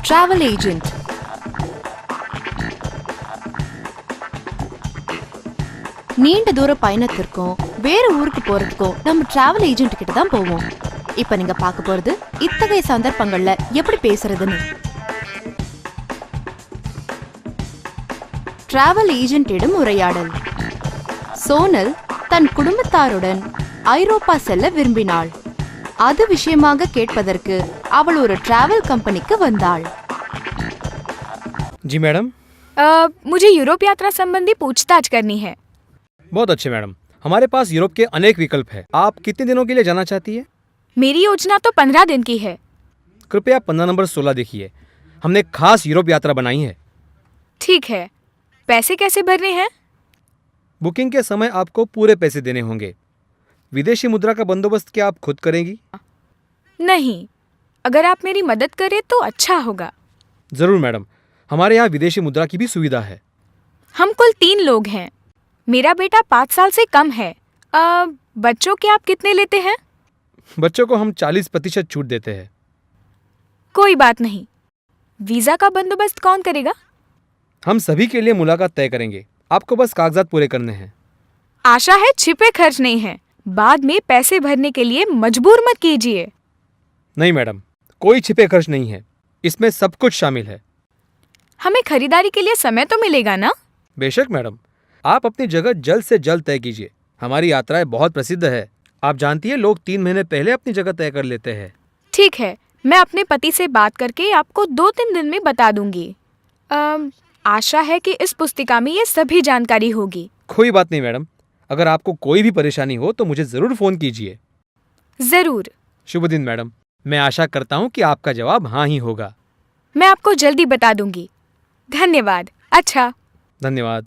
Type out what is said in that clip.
travel agent. நீண்ட தூர பயணத்திற்கும் வேற ஊருக்கு போறதுக்கும் நம்ம டிராவல் ஏஜென்ட் கிட்ட தான் போவோம். இப்ப நீங்க பார்க்க போறது இத்தகைய சந்தர்ப்பங்கள்ல எப்படி பேசுறதுன்னு. டிராவல் ஏஜென்ட்டிடம் உரையாடல். சோனல் தன் குடும்பத்தாருடன் ஐரோப்பா செல்ல விரும்பினாள். அது விஷயமாக கேட்பதற்கு அவள் ஒரு டிராவல் कंपनीக்கு வந்தாள். जी मैडम। मुझे यूरोप यात्रा संबंधी पूछताछ करनी है। बहुत अच्छे मैडम, हमारे पास यूरोप के अनेक विकल्प है। आप कितने दिनों के लिए जाना चाहती है? मेरी योजना तो 15 दिन की है। कृपया पन्ना नंबर 16 देखिए, हमने खास यूरोप यात्रा बनाई है। ठीक है, पैसे कैसे भरने हैं? बुकिंग के समय आपको पूरे पैसे देने होंगे। विदेशी मुद्रा का बंदोबस्त क्या आप खुद करेंगी? नहीं, अगर आप मेरी मदद करें तो अच्छा होगा। जरूर मैडम, हमारे यहाँ विदेशी मुद्रा की भी सुविधा है। हम कुल 3 लोग हैं। मेरा बेटा 5 साल से कम है। बच्चों के आप कितने लेते हैं? बच्चों को हम 40% छूट देते हैं। कोई बात नहीं। वीजा का बंदोबस्त कौन करेगा? हम सभी के लिए मुलाकात तय करेंगे, आपको बस कागजात पूरे करने हैं। आशा है छिपे खर्च नहीं है। बाद में पैसे भरने के लिए मजबूर मत कीजिए। नहीं मैडम, कोई छिपे खर्च नहीं है, इसमें सब कुछ शामिल है। हमें खरीदारी के लिए समय तो मिलेगा ना? बेशक मैडम, आप अपनी जगह जल्द से जल्द तय कीजिए। हमारी यात्राएं बहुत प्रसिद्ध है। आप जानती है, लोग 3 महीने पहले अपनी जगह तय कर लेते हैं। ठीक है, मैं अपने पति से बात करके आपको 2-3 दिन में बता दूंगी। आशा है कि इस पुस्तिका में ये सभी जानकारी होगी। कोई बात नहीं मैडम, अगर आपको कोई भी परेशानी हो तो मुझे जरूर फोन कीजिए। जरूर। शुभ दिन मैडम, मैं आशा करता हूँ कि आपका जवाब हाँ ही होगा। मैं आपको जल्दी बता दूंगी। धन्यवाद। अच्छा। धन्यवाद।